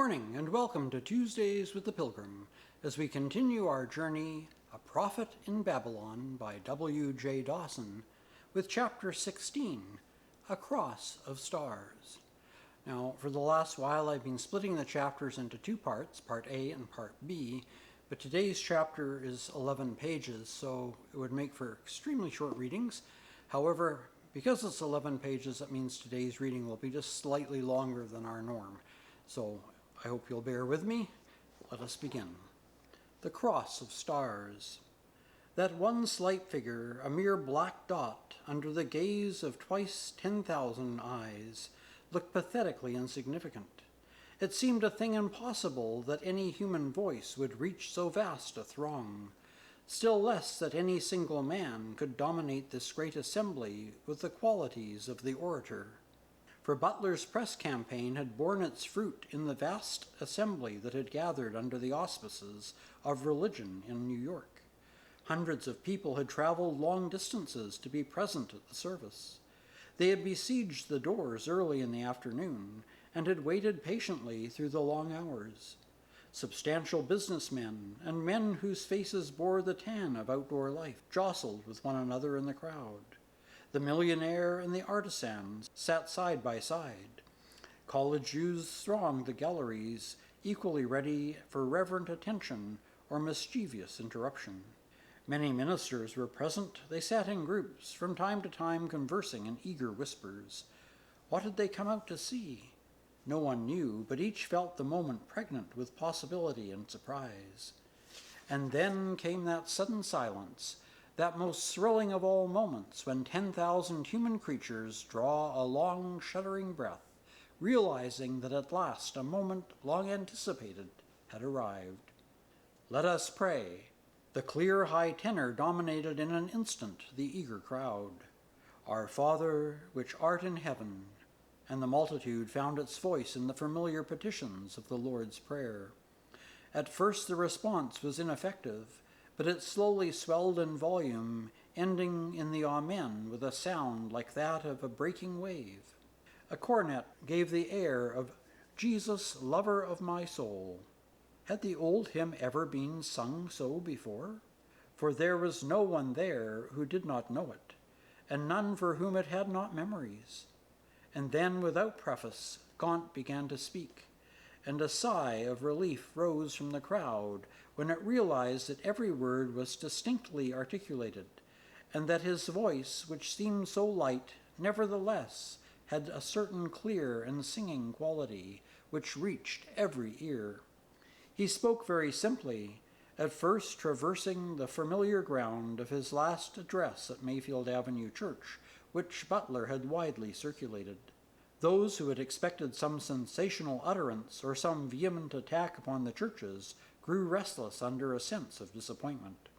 morning and welcome to Tuesdays with the Pilgrim as we continue our journey, A Prophet in Babylon by W.J. Dawson, with Chapter 16, A Cross of Stars. Now, for the last while I've been splitting the chapters into two parts, Part A and Part B, but today's chapter is 11 pages, so it would make for extremely short readings. However, because it's 11 pages, that means today's reading will be just slightly longer than our norm. So I hope you'll bear with me. Let us begin. The Cross of Stars. That one slight figure, a mere black dot under the gaze of twice 10,000 eyes, looked pathetically insignificant. It seemed a thing impossible that any human voice would reach so vast a throng, still less that any single man could dominate this great assembly with the qualities of the orator. For Butler's press campaign had borne its fruit in the vast assembly that had gathered under the auspices of religion in New York. Hundreds of people had traveled long distances to be present at the service. They had besieged the doors early in the afternoon and had waited patiently through the long hours. Substantial businessmen and men whose faces bore the tan of outdoor life jostled with one another in the crowd. The millionaire and the artisans sat side by side. College youths thronged the galleries, equally ready for reverent attention or mischievous interruption. Many ministers were present. They sat in groups, from time to time conversing in eager whispers. What had they come out to see? No one knew, but each felt the moment pregnant with possibility and surprise. And then came that sudden silence, that most thrilling of all moments when 10,000 human creatures draw a long, shuddering breath, realizing that at last a moment long anticipated had arrived. Let us pray. The clear high tenor dominated in an instant the eager crowd. Our Father, which art in heaven, and the multitude found its voice in the familiar petitions of the Lord's Prayer. At first the response was ineffective, but it slowly swelled in volume, ending in the Amen with a sound like that of a breaking wave. A cornet gave the air of Jesus, Lover of My Soul. Had the old hymn ever been sung so before? For there was no one there who did not know it, and none for whom it had not memories. And then, without preface, Gaunt began to speak, and a sigh of relief rose from the crowd when it realized that every word was distinctly articulated, and that his voice, which seemed so light, nevertheless had a certain clear and singing quality which reached every ear. He spoke very simply, at first traversing the familiar ground of his last address at Mayfield Avenue Church, which Butler had widely circulated. Those who had expected some sensational utterance or some vehement attack upon the churches grew restless under a sense of disappointment.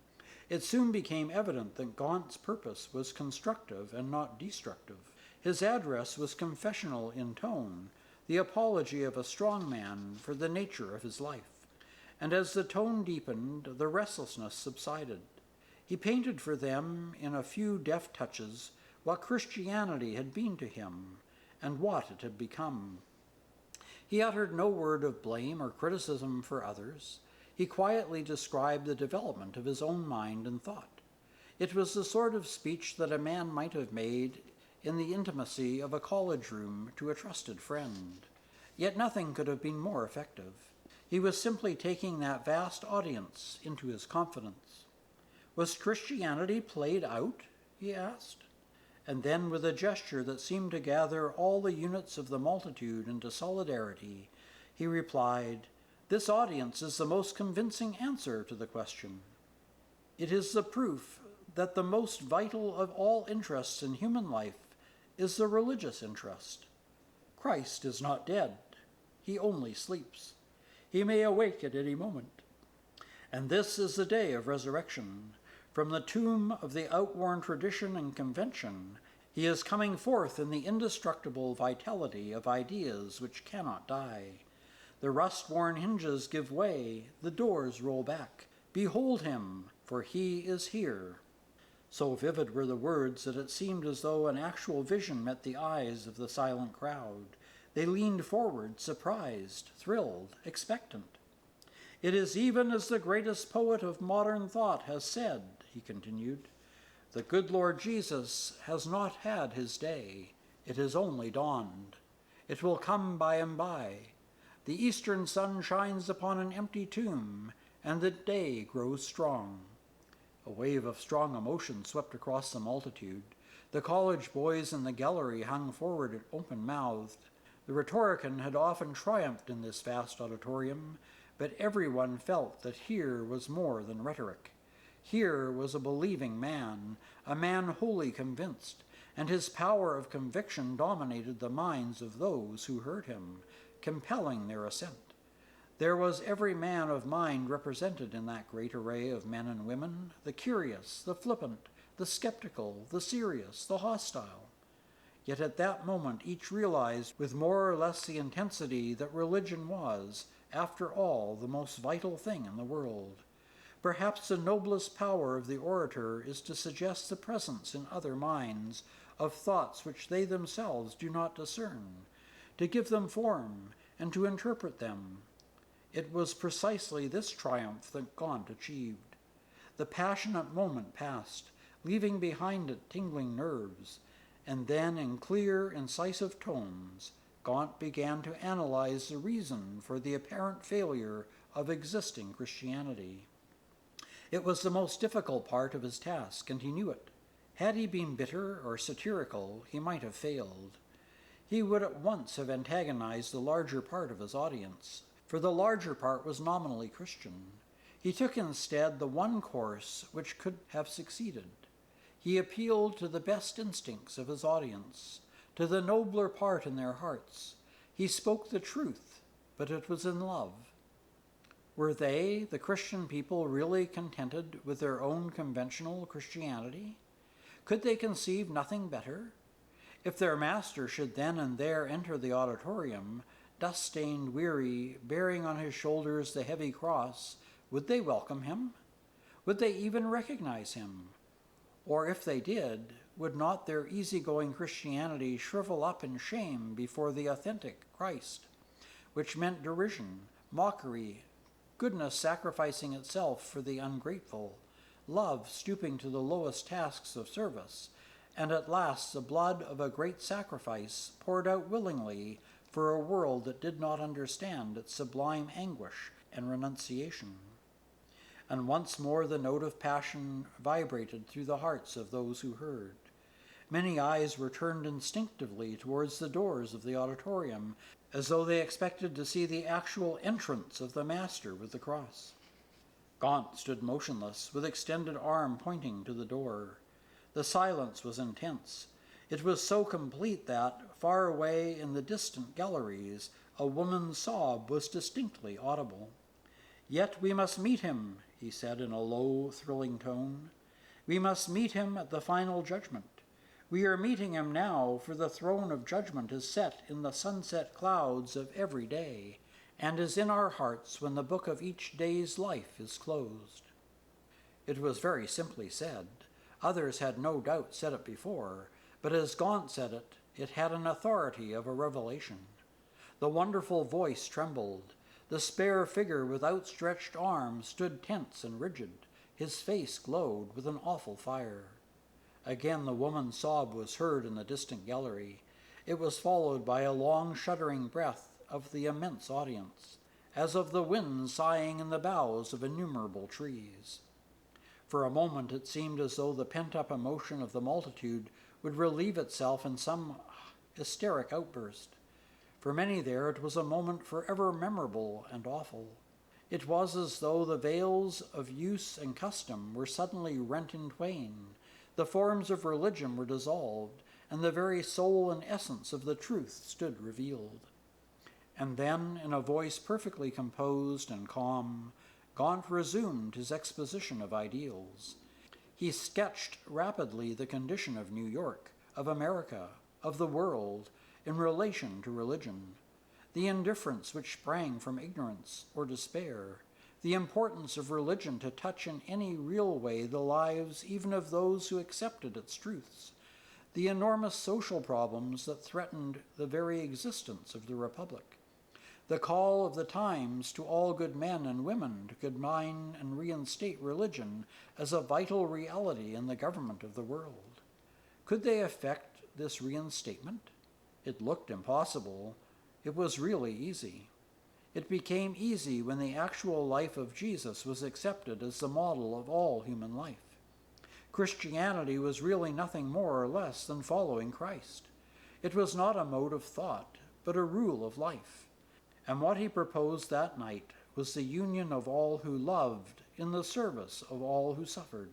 It soon became evident that Gaunt's purpose was constructive and not destructive. His address was confessional in tone, the apology of a strong man for the nature of his life. And as the tone deepened, the restlessness subsided. He painted for them in a few deft touches what Christianity had been to him, and what it had become. He uttered no word of blame or criticism for others. He quietly described the development of his own mind and thought. It was the sort of speech that a man might have made in the intimacy of a college room to a trusted friend. Yet nothing could have been more effective. He was simply taking that vast audience into his confidence. Was Christianity played out? He asked. And then, with a gesture that seemed to gather all the units of the multitude into solidarity, he replied, "This audience is the most convincing answer to the question. It is the proof that the most vital of all interests in human life is the religious interest. Christ is not dead. He only sleeps. He may awake at any moment. And this is the day of resurrection. From the tomb of the outworn tradition and convention, he is coming forth in the indestructible vitality of ideas which cannot die. The rust-worn hinges give way, the doors roll back. Behold him, for he is here." So vivid were the words that it seemed as though an actual vision met the eyes of the silent crowd. They leaned forward, surprised, thrilled, expectant. "It is even as the greatest poet of modern thought has said," he continued. "The good Lord Jesus has not had his day. It has only dawned. It will come by and by. The eastern sun shines upon an empty tomb, and the day grows strong." A wave of strong emotion swept across the multitude. The college boys in the gallery hung forward open-mouthed. The rhetorician had often triumphed in this vast auditorium, but everyone felt that here was more than rhetoric. Here was a believing man, a man wholly convinced, and his power of conviction dominated the minds of those who heard him, compelling their assent. There was every man of mind represented in that great array of men and women, the curious, the flippant, the skeptical, the serious, the hostile. Yet at that moment each realized with more or less the intensity that religion was, after all, the most vital thing in the world. Perhaps the noblest power of the orator is to suggest the presence in other minds of thoughts which they themselves do not discern, to give them form and to interpret them. It was precisely this triumph that Gaunt achieved. The passionate moment passed, leaving behind it tingling nerves, and then in clear, incisive tones, Gaunt began to analyze the reason for the apparent failure of existing Christianity. It was the most difficult part of his task, and he knew it. Had he been bitter or satirical, he might have failed. He would at once have antagonized the larger part of his audience, for the larger part was nominally Christian. He took instead the one course which could have succeeded. He appealed to the best instincts of his audience, to the nobler part in their hearts. He spoke the truth, but it was in love. Were they, the Christian people, really contented with their own conventional Christianity? Could they conceive nothing better? If their master should then and there enter the auditorium, dust-stained, weary, bearing on his shoulders the heavy cross, would they welcome him? Would they even recognize him? Or if they did, would not their easygoing Christianity shrivel up in shame before the authentic Christ, which meant derision, mockery, goodness sacrificing itself for the ungrateful, love stooping to the lowest tasks of service, and at last the blood of a great sacrifice poured out willingly for a world that did not understand its sublime anguish and renunciation? And once more the note of passion vibrated through the hearts of those who heard. Many eyes were turned instinctively towards the doors of the auditorium, as though they expected to see the actual entrance of the Master with the cross. Gaunt stood motionless, with extended arm pointing to the door. The silence was intense. It was so complete that, far away in the distant galleries, a woman's sob was distinctly audible. "Yet we must meet him," he said in a low, thrilling tone. "We must meet him at the final judgment. We are meeting him now, for the throne of judgment is set in the sunset clouds of every day, and is in our hearts when the book of each day's life is closed." It was very simply said. Others had no doubt said it before, but as Gaunt said it, it had an authority of a revelation. The wonderful voice trembled. The spare figure with outstretched arms stood tense and rigid. His face glowed with an awful fire. Again the woman's sob was heard in the distant gallery. It was followed by a long shuddering breath of the immense audience, as of the wind sighing in the boughs of innumerable trees. For a moment it seemed as though the pent-up emotion of the multitude would relieve itself in some hysteric outburst. For many there it was a moment forever memorable and awful. It was as though the veils of use and custom were suddenly rent in twain, the forms of religion were dissolved, and the very soul and essence of the truth stood revealed. And then, in a voice perfectly composed and calm, Gaunt resumed his exposition of ideals. He sketched rapidly the condition of New York, of America, of the world, in relation to religion, the indifference which sprang from ignorance or despair, the importance of religion to touch in any real way the lives even of those who accepted its truths, the enormous social problems that threatened the very existence of the Republic, the call of the times to all good men and women to combine and reinstate religion as a vital reality in the government of the world. Could they effect this reinstatement? It looked impossible. It was really easy. It became easy when the actual life of Jesus was accepted as the model of all human life. Christianity was really nothing more or less than following Christ. It was not a mode of thought, but a rule of life. And what he proposed that night was the union of all who loved in the service of all who suffered.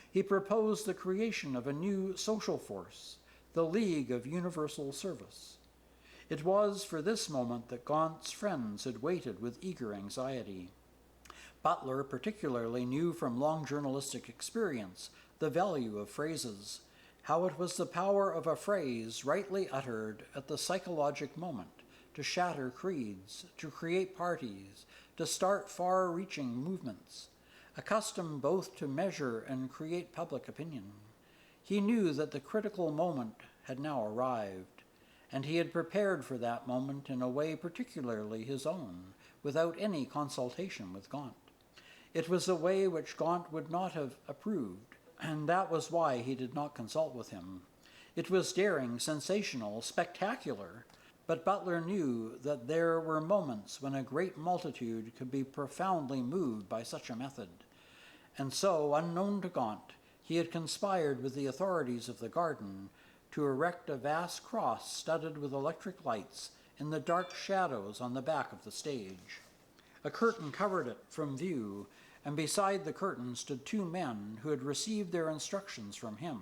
He proposed the creation of a new social force, the League of Universal Service. It was for this moment that Gaunt's friends had waited with eager anxiety. Butler particularly knew from long journalistic experience the value of phrases, how it was the power of a phrase rightly uttered at the psychologic moment to shatter creeds, to create parties, to start far-reaching movements, accustomed both to measure and create public opinion. He knew that the critical moment had now arrived, and he had prepared for that moment in a way particularly his own, without any consultation with Gaunt. It was a way which Gaunt would not have approved, and that was why he did not consult with him. It was daring, sensational, spectacular, but Butler knew that there were moments when a great multitude could be profoundly moved by such a method. And so, unknown to Gaunt, he had conspired with the authorities of the garden to erect a vast cross studded with electric lights in the dark shadows on the back of the stage. A curtain covered it from view, and beside the curtain stood two men who had received their instructions from him.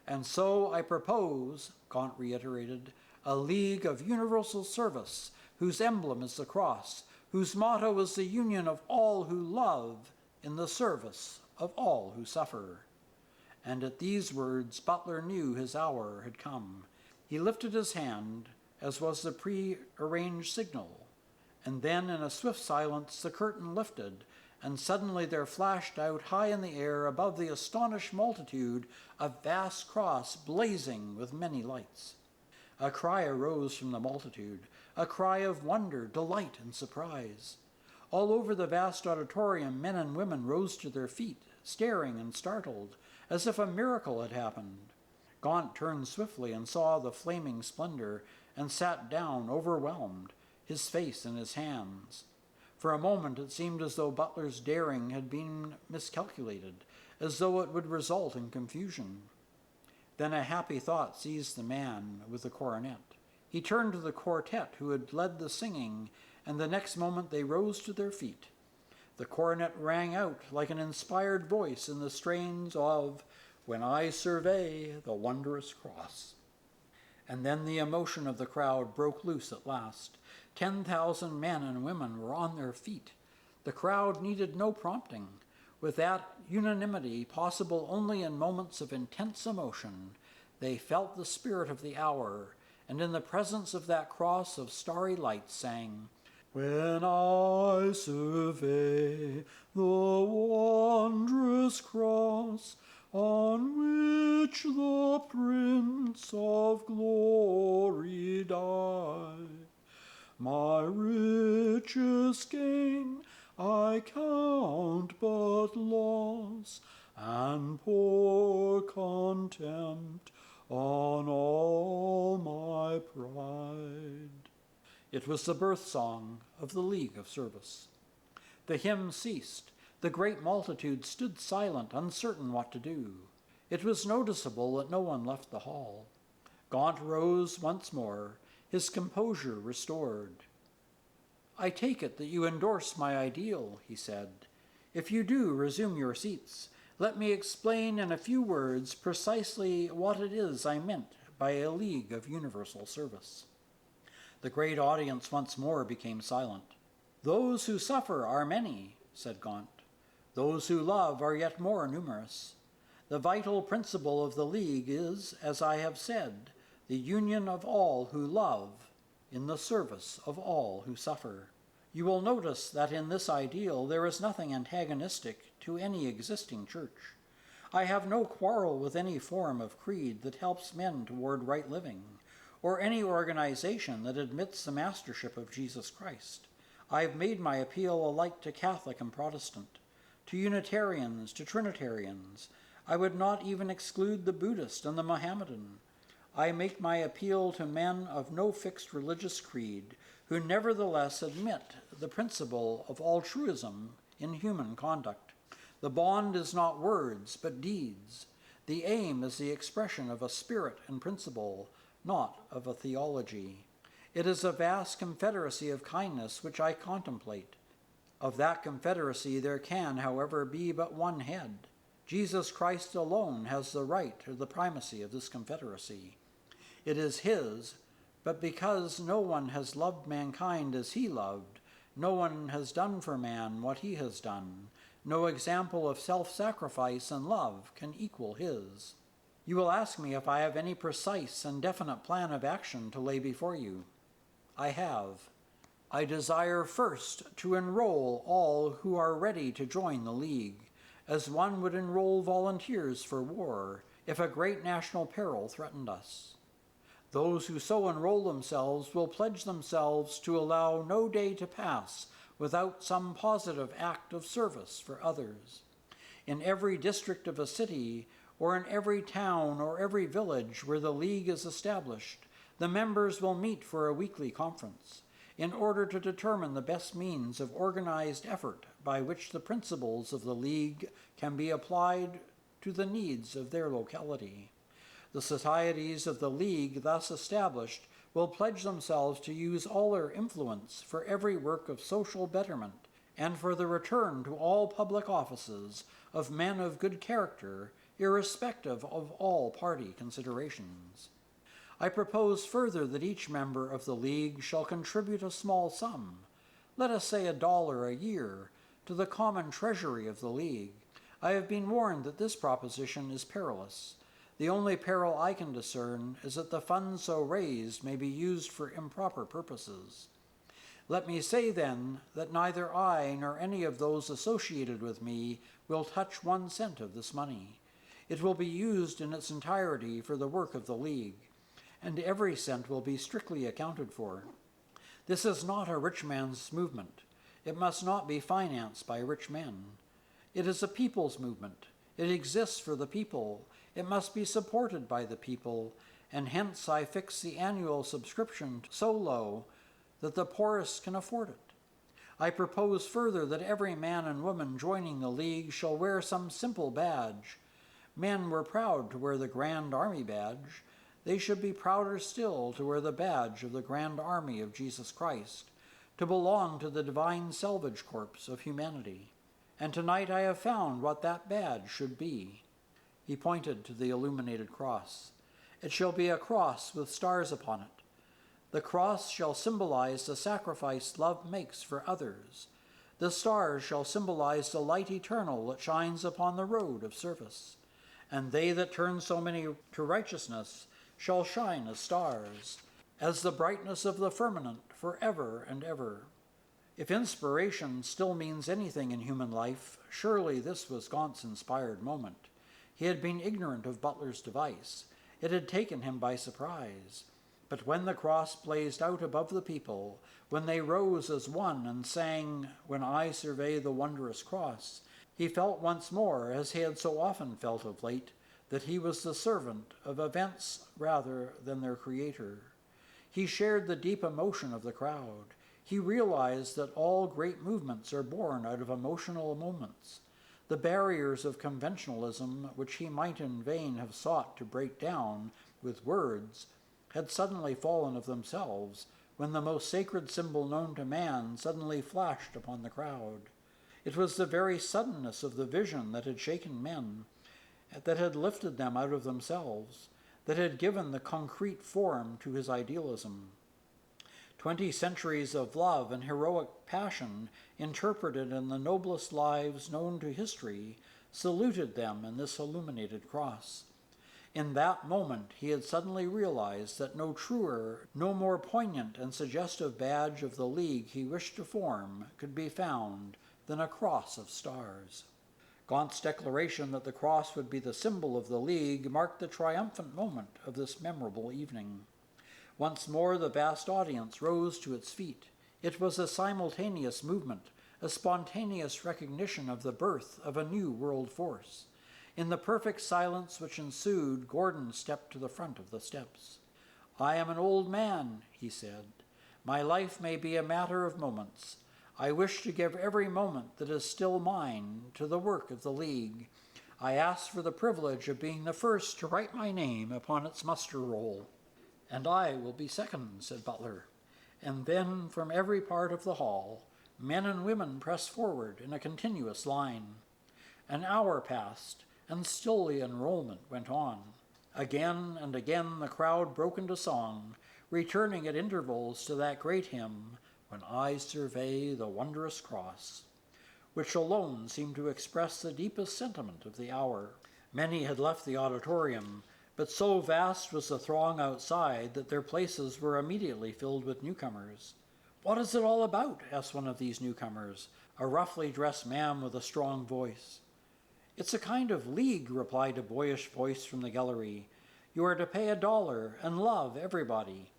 And so I propose, Gaunt reiterated, a League of Universal Service, whose emblem is the cross, whose motto is the union of all who love in the service of all who suffer. And at these words, Butler knew his hour had come. He lifted his hand, as was the pre-arranged signal, and then in a swift silence the curtain lifted, and suddenly there flashed out high in the air above the astonished multitude a vast cross blazing with many lights. A cry arose from the multitude, a cry of wonder, delight, and surprise. All over the vast auditorium, men and women rose to their feet, staring and startled, as if a miracle had happened. Gaunt turned swiftly and saw the flaming splendor, and sat down, overwhelmed, his face in his hands. For a moment it seemed as though Butler's daring had been miscalculated, as though it would result in confusion. Then a happy thought seized the man with the coronet. He turned to the quartet who had led the singing, and the next moment they rose to their feet. The cornet rang out like an inspired voice in the strains of "When I Survey the Wondrous Cross." And then the emotion of the crowd broke loose at last. 10,000 men and women were on their feet. The crowd needed no prompting. With that unanimity possible only in moments of intense emotion, they felt the spirit of the hour, and in the presence of that cross of starry light sang, "When I survey the wondrous cross on which the Prince of Glory died, my richest gain I count but loss, and pour contempt on all my pride." It was the birth song of the League of Service. The hymn ceased. The great multitude stood silent, uncertain what to do. It was noticeable that no one left the hall. Gaunt rose once more, his composure restored. "I take it that you endorse my ideal," he said. "If you do, resume your seats. Let me explain in a few words precisely what it is I meant by a League of Universal Service." The great audience once more became silent. "Those who suffer are many," said Gaunt. "Those who love are yet more numerous. The vital principle of the League is, as I have said, the union of all who love in the service of all who suffer. You will notice that in this ideal there is nothing antagonistic to any existing church. I have no quarrel with any form of creed that helps men toward right living, or any organization that admits the mastership of Jesus Christ. I have made my appeal alike to Catholic and Protestant, to Unitarians, to Trinitarians. I would not even exclude the Buddhist and the Mohammedan. I make my appeal to men of no fixed religious creed, who nevertheless admit the principle of altruism in human conduct. The bond is not words, but deeds. The aim is the expression of a spirit and principle, not of a theology. It is a vast confederacy of kindness which I contemplate. Of that confederacy there can, however, be but one head. Jesus Christ alone has the right or the primacy of this confederacy. It is his, but because no one has loved mankind as he loved, no one has done for man what he has done, no example of self-sacrifice and love can equal his. You will ask me if I have any precise and definite plan of action to lay before you. I have. I desire first to enroll all who are ready to join the League, as one would enroll volunteers for war if a great national peril threatened us. Those who so enroll themselves will pledge themselves to allow no day to pass without some positive act of service for others. In every district of a city, or in every town or every village where the League is established, the members will meet for a weekly conference in order to determine the best means of organized effort by which the principles of the League can be applied to the needs of their locality. The societies of the League thus established will pledge themselves to use all their influence for every work of social betterment and for the return to all public offices of men of good character, irrespective of all party considerations. I propose further that each member of the League shall contribute a small sum, let us say $1 a year, to the common treasury of the League. I have been warned that this proposition is perilous. The only peril I can discern is that the funds so raised may be used for improper purposes. Let me say then that neither I nor any of those associated with me will touch 1 cent of this money. It will be used in its entirety for the work of the League, and every cent will be strictly accounted for. This is not a rich man's movement. It must not be financed by rich men. It is a people's movement. It exists for the people. It must be supported by the people, and hence I fix the annual subscription so low that the poorest can afford it. I propose further that every man and woman joining the League shall wear some simple badge. Men were proud to wear the Grand Army badge. They should be prouder still to wear the badge of the Grand Army of Jesus Christ, to belong to the divine salvage corps of humanity. And tonight I have found what that badge should be. He pointed to the illuminated cross. It shall be a cross with stars upon it. The cross shall symbolize the sacrifice love makes for others. The stars shall symbolize the light eternal that shines upon the road of service. And they that turn so many to righteousness shall shine as stars, as the brightness of the firmament forever and ever. If inspiration still means anything in human life, surely this was Gaunt's inspired moment. He had been ignorant of Butler's device. It had taken him by surprise. But when the cross blazed out above the people, when they rose as one and sang, "When I survey the wondrous cross," he felt once more, as he had so often felt of late, that he was the servant of events rather than their creator. He shared the deep emotion of the crowd. He realized that all great movements are born out of emotional moments. The barriers of conventionalism, which he might in vain have sought to break down with words, had suddenly fallen of themselves when the most sacred symbol known to man suddenly flashed upon the crowd. It was the very suddenness of the vision that had shaken men, that had lifted them out of themselves, that had given the concrete form to his idealism. 20 centuries of love and heroic passion, interpreted in the noblest lives known to history, saluted them in this illuminated cross. In that moment, he had suddenly realized that no truer, no more poignant and suggestive badge of the League he wished to form could be found than a cross of stars. Gaunt's declaration that the cross would be the symbol of the League marked the triumphant moment of this memorable evening. Once more the vast audience rose to its feet. It was a simultaneous movement, a spontaneous recognition of the birth of a new world force. In the perfect silence which ensued, Gordon stepped to the front of the steps. "I am an old man," he said. "My life may be a matter of moments. I wish to give every moment that is still mine to the work of the League. I ask for the privilege of being the first to write my name upon its muster roll." "And I will be second," said Butler. And then from every part of the hall, men and women pressed forward in a continuous line. An hour passed, and still the enrollment went on. Again and again the crowd broke into song, returning at intervals to that great hymn, "When I Survey the Wondrous Cross," which alone seemed to express the deepest sentiment of the hour. Many had left the auditorium, but so vast was the throng outside that their places were immediately filled with newcomers. "What is it all about?" asked one of these newcomers, a roughly dressed man with a strong voice. "It's a kind of league," replied a boyish voice from the gallery. "You are to pay $1 and love everybody."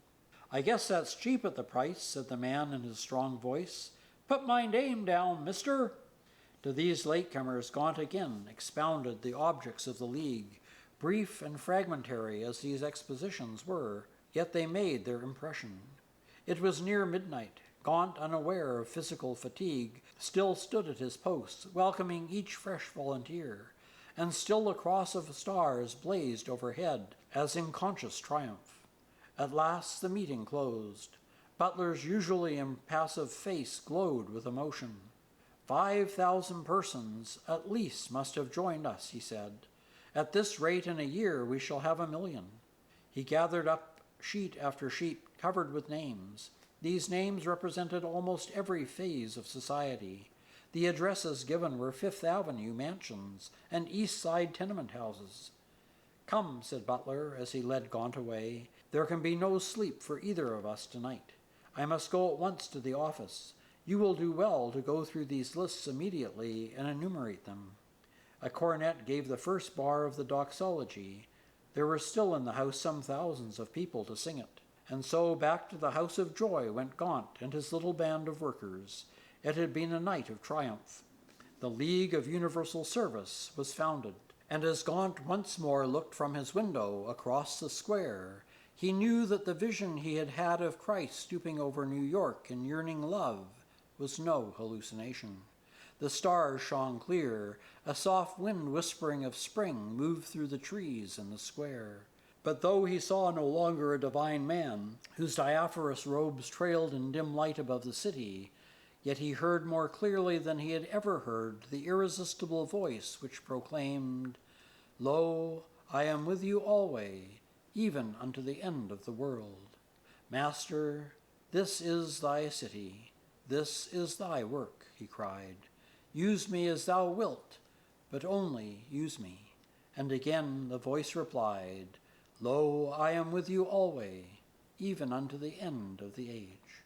"I guess that's cheap at the price," said the man in his strong voice. "Put my name down, mister." To these latecomers Gaunt again expounded the objects of the League. Brief and fragmentary as these expositions were, yet they made their impression. It was near midnight. Gaunt, unaware of physical fatigue, still stood at his post, welcoming each fresh volunteer, and still a cross of stars blazed overhead, as in conscious triumph. At last the meeting closed. Butler's usually impassive face glowed with emotion. 5,000 persons at least must have joined us," he said. "At this rate in a year we shall have 1,000,000. He gathered up sheet after sheet covered with names. These names represented almost every phase of society. The addresses given were Fifth Avenue mansions and East Side tenement houses. "Come," said Butler as he led Gaunt away. "There can be no sleep for either of us tonight. I must go at once to the office. You will do well to go through these lists immediately and enumerate them." A cornet gave the first bar of the doxology. There were still in the house some thousands of people to sing it. And so back to the House of Joy went Gaunt and his little band of workers. It had been a night of triumph. The League of Universal Service was founded. And as Gaunt once more looked from his window across the square, he knew that the vision he had had of Christ stooping over New York in yearning love was no hallucination. The stars shone clear. A soft wind whispering of spring moved through the trees in the square. But though he saw no longer a divine man, whose diaphanous robes trailed in dim light above the city, yet he heard more clearly than he had ever heard the irresistible voice which proclaimed, "Lo, I am with you alway, even unto the end of the world. Master, this is thy city, this is thy work," he cried. "Use me as thou wilt, but only use me." And again the voice replied, "Lo, I am with you alway, even unto the end of the age."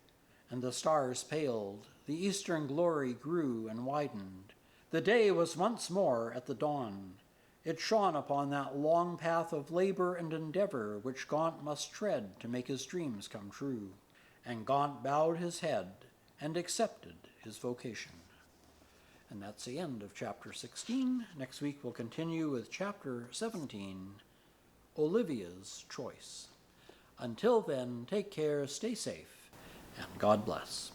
And the stars paled, the eastern glory grew and widened. The day was once more at the dawn. It shone upon that long path of labor and endeavor which Gaunt must tread to make his dreams come true. And Gaunt bowed his head and accepted his vocation. And that's the end of chapter 16. Next week we'll continue with chapter 17, Olivia's Choice. Until then, take care, stay safe, and God bless.